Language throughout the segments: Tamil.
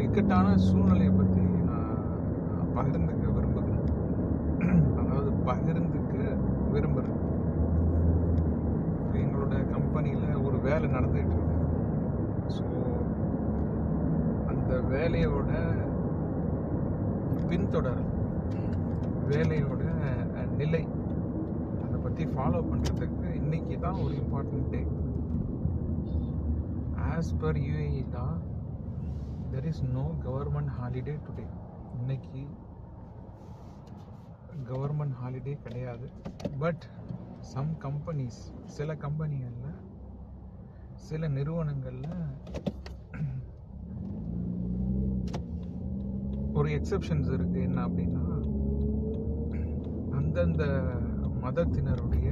இக்கட்டான சூழ்நிலையை பற்றி நான் பகிர்ந்துக்க விரும்புகிறேன். அதாவது பகிர்ந்துக்க விரும்புகிறேன். எங்களோட கம்பெனியில் ஒரு வேலை நடந்துகிட்டு இருக்கு. ஸோ அந்த வேலையோட பின்தொடர், வேலையோட நிலை, அதை பற்றி ஃபாலோ பண்ணுறதுக்கு இன்னைக்கு தான் ஒரு important day. As per UAE law, there is no government holiday today. இன்னைக்கு கவர்மெண்ட் ஹாலிடே கிடையாது. பட் சம் கம்பெனிஸ், சில கம்பெனிகளில், சில நிறுவனங்களில் ஒரு எக்ஸெப்ஷன்ஸ் இருக்குது. என்ன அப்படின்னா, அந்தந்த மதத்தினருடைய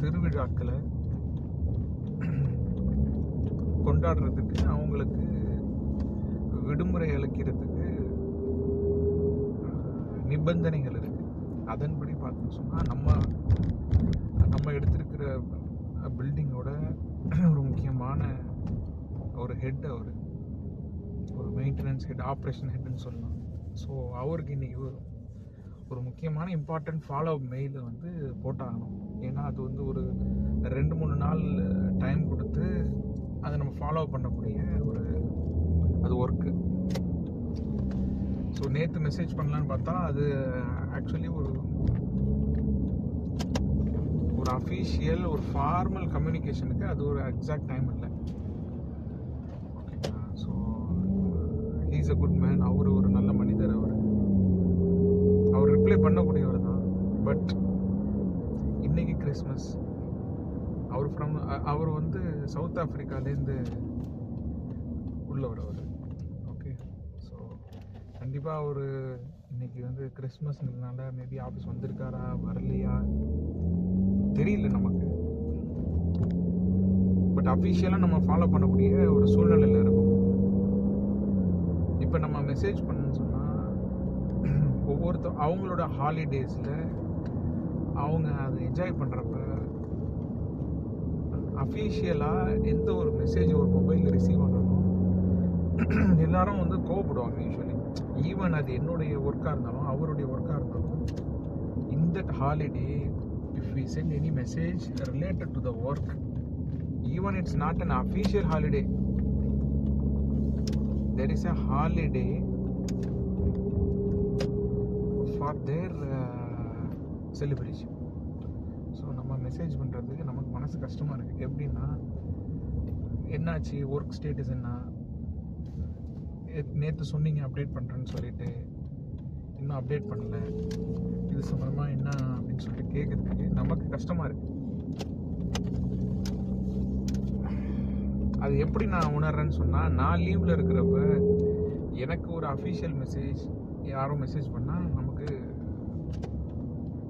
திருவிழாக்களை கொண்டாடுறதுக்கு, அவங்களுக்கு விடுமுறை அளிக்கிறதுக்கு நிபந்தனைகள் இருக்கு. அதன்படி பார்த்தோம்னு சொன்னால், நம்ம எடுத்திருக்கிற பில்டிங்கோட ஒரு முக்கியமான ஒரு ஹெட், ஒரு மெயின்டெனன்ஸ் ஹெட், ஆப்ரேஷன் ஹெட்னு சொல்லலாம். ஸோ அவருக்கு இன்னைக்கு ஒரு முக்கியமான இம்பார்ட்டன்ட் ஃபாலோ மெயில் வந்து போட்டாகணும். ஏன்னா அது வந்து ஒரு 2-3 நாள் டைம் கொடுத்து அதை நம்ம ஃபாலோ பண்ணக்கூடிய அது ஒர்க்கு. ஸோ நேற்று மெசேஜ் பண்ணலான்னு பார்த்தா, அது ஆக்சுவலி ஒரு அஃபீஷியல், ஒரு ஃபார்மல் கம்யூனிகேஷனுக்கு அது ஒரு எக்ஸாக்ட் டைம் இல்லை. ஓகேங்களா? So he's a good man. அவர் ஒரு நல்ல மனிதர். அவர் ரிப்ளை பண்ணக்கூடியவர் தான். பட் இன்னைக்கு கிறிஸ்மஸ். அவர் வந்து சவுத் ஆஃப்ரிக்காலேருந்து உள்ளவர். ஓகே. ஸோ கண்டிப்பாக அவர் இன்னைக்கு வந்து கிறிஸ்மஸ்னால மேபி ஆஃபீஸ் வந்திருக்காரா, வரலையா தெரியல நமக்கு. பட் அஃபிஷியலாக நம்ம ஃபாலோ பண்ணக்கூடிய ஒரு சூழ்நிலையில் இருக்கும். இப்போ நம்ம மெசேஜ் பண்ணணும்னு சொன்னால், அவங்களோட ஹாலிடேஸில் அவங்க அதை என்ஜாய் பண்ணுறப்ப அஃபிஷியலாக எந்த ஒரு மெசேஜ் ஒரு மொபைலில் ரிசீவ் ஆனாலும் எல்லாரும் வந்து கோவப்படுவாங்க யூஸ்வலி. ஈவன் அது என்னுடைய ஒர்க்காக இருந்தாலும், அவருடைய ஒர்க்காக இருந்தாலும், in that holiday, if we send any message related to the work, even it's not an official holiday, there is a holiday for their celebration. So நம்ம மெசேஜ் பண்ணுறதுக்கு நமக்கு மனசு கஷ்டமாக இருக்குது. எப்படின்னா, என்னாச்சு, ஒர்க் ஸ்டேட்டஸ் என்ன, நேற்று சொன்னீங்க அப்டேட் பண்ணுறேன்னு சொல்லிட்டு இன்னும் அப்டேட் பண்ணல, இது சம்பந்தமாக என்ன அப்படின்னு சொல்லிட்டு கேட்குறதுக்கு நமக்கு கஷ்டமாக இருக்குது. அது எப்படி நான் உணர்றேன்னு சொன்னால், நான் லீவில் இருக்கிறப்ப எனக்கு ஒரு அஃபிஷியல் மெசேஜ் யாரோ மெசேஜ் பண்ணால் நமக்கு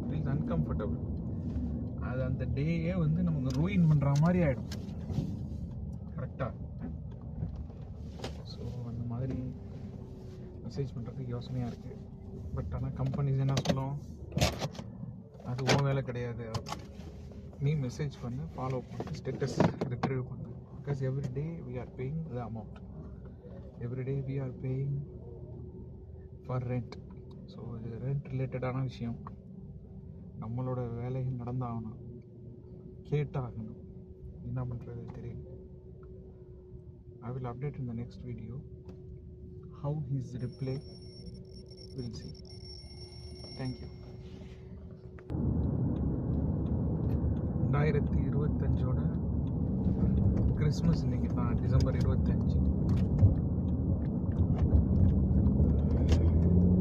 ஃபீல்ஸ் அன்கம்ஃபர்டபுள். அது அந்த டேயே வந்து நமக்கு ரூயின் பண்ணுற மாதிரி ஆகிடும். கரெக்டாக? ஸோ அந்த மாதிரி மெசேஜ் பண்ணுறதுக்கு யோசனையாக இருக்குது. பட் ஆனால் கம்பெனிஸ் என்ன சொல்லும், அது உன் வேலை கிடையாது, நீ மெசேஜ் பண்ணு, ஃபாலோ பண்ணு, ஸ்டேட்டஸ் ரிட்ரீவ் பண்ணு. Because every day we are paying the amount, every day we are paying for rent. So இது ரெண்ட் ரிலேட்டடான விஷயம். நம்மளோட வேலை நடந்தாகணும், கேட்டாகணும். என்ன பண்ணுறது தெரியல. I will update in the next video how his reply will see. Thank you. 2025 Christmas இன்னைக்கு தான், டிசம்பர் 25.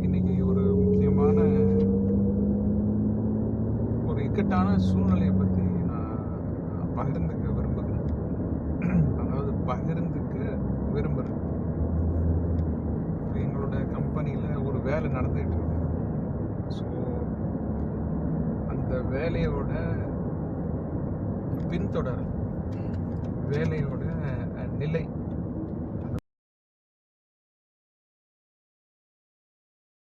இன்னைக்கு ஒரு முக்கியமான ஒரு இக்கட்டான சூழ்நிலையை பற்றி நான் பகிர்ந்துக்க விரும்புகிறேன். அதாவது பகிர்ந்துக்க விரும்புகிறேன். எங்களோட கம்பெனியில் ஒரு வேலை நடந்துகிட்டு இருக்கு. ஸோ அந்த வேலையோட பின்தொடர், வேலையோட நிலை,